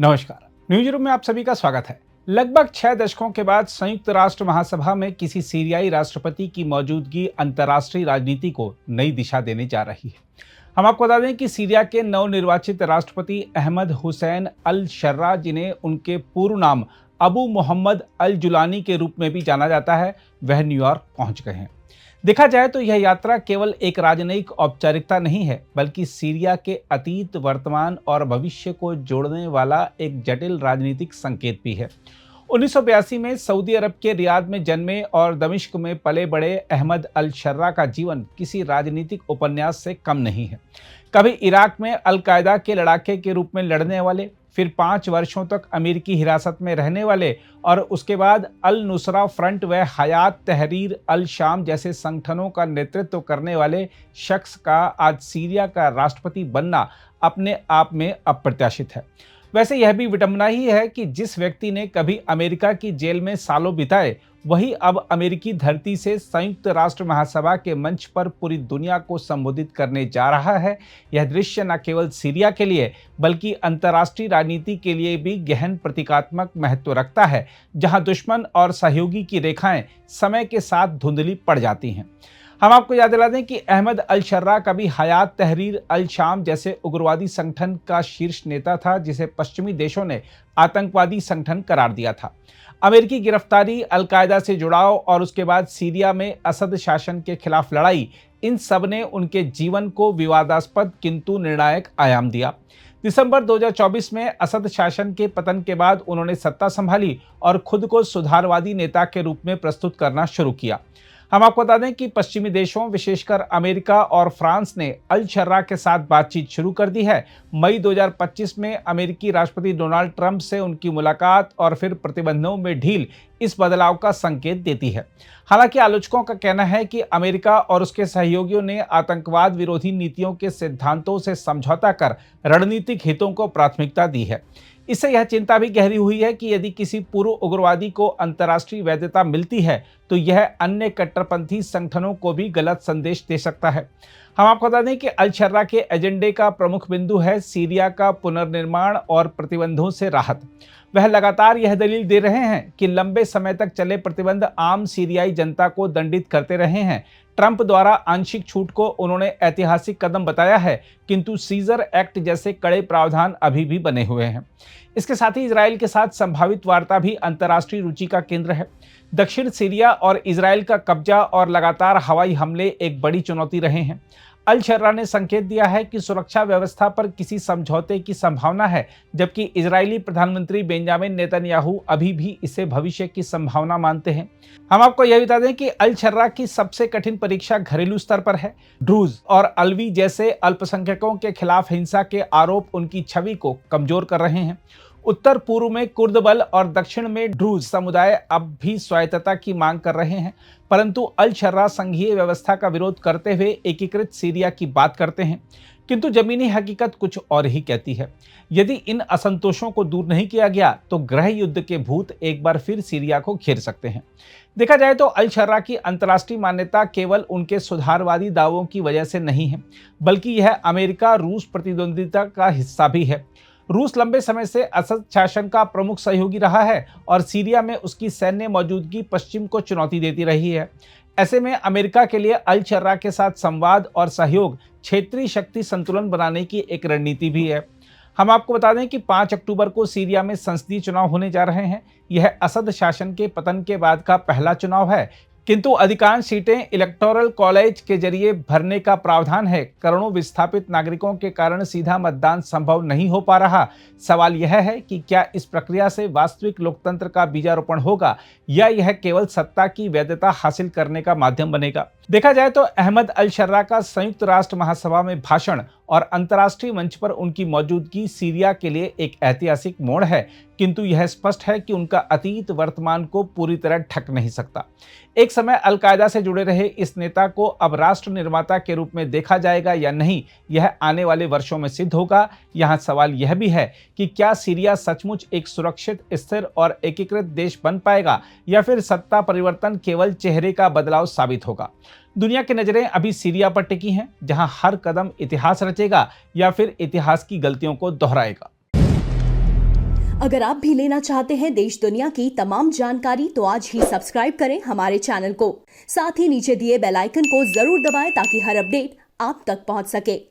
नमस्कार। News room में आप सभी का स्वागत है। लगभग 6 दशकों के बाद संयुक्त राष्ट्र महासभा में किसी सीरियाई राष्ट्रपति की मौजूदगी अंतर्राष्ट्रीय राजनीति को नई दिशा देने जा रही है। हम आपको बता दें कि सीरिया के नवनिर्वाचित राष्ट्रपति अहमद हुसैन अल शर्रा, जिन्हें उनके पूर्व नाम अबू मोहम्मद अल जुलानी के रूप में भी जाना जाता है, वह न्यूयॉर्क पहुंच गए हैं। देखा जाए तो यह यात्रा केवल एक राजनयिक औपचारिकता नहीं है, बल्कि सीरिया के अतीत, वर्तमान और भविष्य को जोड़ने वाला एक जटिल राजनीतिक संकेत भी है। 1982 में सऊदी अरब के रियाद में जन्मे और दमिश्क में पले बड़े अहमद अल शर्रा का जीवन किसी राजनीतिक उपन्यास से कम नहीं है। कभी इराक में अल कायदा के लड़ाके के रूप में लड़ने वाले, फिर 5 वर्षों तक अमेरिकी हिरासत में रहने वाले और उसके बाद अल नुसरा फ्रंट व हयात तहरीर अल शाम जैसे संगठनों का नेतृत्व करने वाले शख्स का आज सीरिया का राष्ट्रपति बनना अपने आप में अप्रत्याशित है। वैसे यह भी विडंबना ही है कि जिस व्यक्ति ने कभी अमेरिका की जेल में सालों बिताए, वही अब अमेरिकी धरती से संयुक्त राष्ट्र महासभा के मंच पर पूरी दुनिया को संबोधित करने जा रहा है। यह दृश्य न केवल सीरिया के लिए बल्कि अंतर्राष्ट्रीय राजनीति के लिए भी गहन प्रतीकात्मक महत्व रखता है, जहां दुश्मन और सहयोगी की रेखाएं समय के साथ धुंधली पड़ जाती हैं। हम आपको याद दिला दें कि अहमद अल शर्रा कभी हयात तहरीर अल शाम जैसे उग्रवादी संगठन का शीर्ष नेता था, जिसे पश्चिमी देशों ने आतंकवादी संगठन करार दिया था। अमेरिकी गिरफ्तारी, अल कायदा से जुड़ाव और उसके बाद सीरिया में असद शासन के खिलाफ लड़ाई, इन सब ने उनके जीवन को विवादास्पद किंतु निर्णायक आयाम दिया। दिसंबर 2024 में असद शासन के पतन के बाद उन्होंने सत्ता संभाली और खुद को सुधारवादी नेता के रूप में प्रस्तुत करना शुरू किया। हम आपको बता दें कि पश्चिमी देशों, विशेषकर अमेरिका और फ्रांस ने अल शर्रा के साथ बातचीत शुरू कर दी है। मई 2025 में अमेरिकी राष्ट्रपति डोनाल्ड ट्रंप से उनकी मुलाकात और फिर प्रतिबंधों में ढील इस बदलाव का संकेत देती है। हालांकि आलोचकों का कहना है कि अमेरिका और उसके सहयोगियों ने आतंकवाद विरोधी नीतियों के सिद्धांतों से समझौता कर रणनीतिक हितों को प्राथमिकता दी है। इससे यह चिंता भी गहरी हुई है कि यदि किसी पूर्व उग्रवादी को अंतर्राष्ट्रीय वैधता मिलती है तो यह अन्य कट्टरपंथी संगठनों को भी गलत संदेश दे सकता है। हम आपको बता दें कि अल शर्रा के एजेंडे का प्रमुख बिंदु है सीरिया का पुनर्निर्माण और प्रतिबंधों से राहत। वह लगातार यह दलील दे रहे हैं कि लंबे समय तक चले प्रतिबंध आम सीरियाई जनता को दंडित करते रहे हैं। ट्रंप द्वारा आंशिक छूट को उन्होंने ऐतिहासिक कदम बताया है, किंतु सीजर एक्ट जैसे कड़े प्रावधान अभी भी बने हुए हैं। इसके साथ ही इजराइल के साथ संभावित वार्ता भी अंतर्राष्ट्रीय रुचि का केंद्र है। दक्षिण सीरिया और इजराइल का कब्जा और लगातार हवाई हमले एक बड़ी चुनौती रहे हैं। अल शर्रा ने संकेत दिया है कि सुरक्षा व्यवस्था पर किसी समझौते की संभावना है, जबकि इजरायली प्रधानमंत्री बेंजामिन नेतन्याहू अभी भी इसे भविष्य की संभावना मानते हैं। हम आपको यह बता दें कि अल शर्रा की सबसे कठिन परीक्षा घरेलू स्तर पर है। ड्रूज और अलवी जैसे अल्पसंख्यकों के खिलाफ हिंसा के आरोप उनकी छवि को कमजोर कर रहे हैं। उत्तर पूर्व में कुर्द बल और दक्षिण में ड्रूज समुदाय अब भी स्वायत्तता की मांग कर रहे हैं, परंतु अल शर्रा संघीय व्यवस्था का विरोध करते हुए एकीकृत सीरिया की बात करते हैं। किंतु जमीनी हकीकत कुछ और ही कहती है। यदि इन असंतोषों को दूर नहीं किया गया तो गृह युद्ध के भूत एक बार फिर सीरिया को घेर सकते हैं। देखा जाए तो अल शर्रा की अंतर्राष्ट्रीय मान्यता केवल उनके सुधारवादी दावों की वजह से नहीं है, बल्कि यह अमेरिका रूस प्रतिद्वंदिता का हिस्सा भी है। रूस लंबे समय से असद शासन का प्रमुख सहयोगी रहा है और सीरिया में उसकी सैन्य मौजूदगी पश्चिम को चुनौती देती रही है। ऐसे में अमेरिका के लिए अल शर्रा के साथ संवाद और सहयोग क्षेत्रीय शक्ति संतुलन बनाने की एक रणनीति भी है। हम आपको बता दें कि 5 अक्टूबर को सीरिया में संसदीय चुनाव होने जा रहे हैं। यह असद शासन के पतन के बाद का पहला चुनाव है, किंतु अधिकांश सीटें इलेक्टोरल कॉलेज के जरिए भरने का प्रावधान है। करोड़ों विस्थापित नागरिकों के कारण सीधा मतदान संभव नहीं हो पा रहा। सवाल यह है कि क्या इस प्रक्रिया से वास्तविक लोकतंत्र का बीजारोपण होगा या यह केवल सत्ता की वैधता हासिल करने का माध्यम बनेगा। देखा जाए तो अहमद अल शर्रा का संयुक्त राष्ट्र महासभा में भाषण और अंतर्राष्ट्रीय मंच पर उनकी मौजूदगी सीरिया के लिए एक ऐतिहासिक मोड़ है, किंतु यह स्पष्ट है कि उनका अतीत वर्तमान को पूरी तरह ढक नहीं सकता। एक समय अल कायदा से जुड़े रहे इस नेता को अब राष्ट्र निर्माता के रूप में देखा जाएगा या नहीं, यह आने वाले वर्षों में सिद्ध होगा। यहाँ सवाल यह भी है कि क्या सीरिया सचमुच एक सुरक्षित, स्थिर और एकीकृत देश बन पाएगा या फिर सत्ता परिवर्तन केवल चेहरे का बदलाव साबित होगा। दुनिया की नजरें अभी सीरिया पर टिकी हैं, जहां हर कदम इतिहास रचेगा या फिर इतिहास की गलतियों को दोहराएगा। अगर आप भी लेना चाहते हैं देश दुनिया की तमाम जानकारी तो आज ही सब्सक्राइब करें हमारे चैनल को। साथ ही नीचे दिए बेल आइकन को जरूर दबाएं ताकि हर अपडेट आप तक पहुंच सके।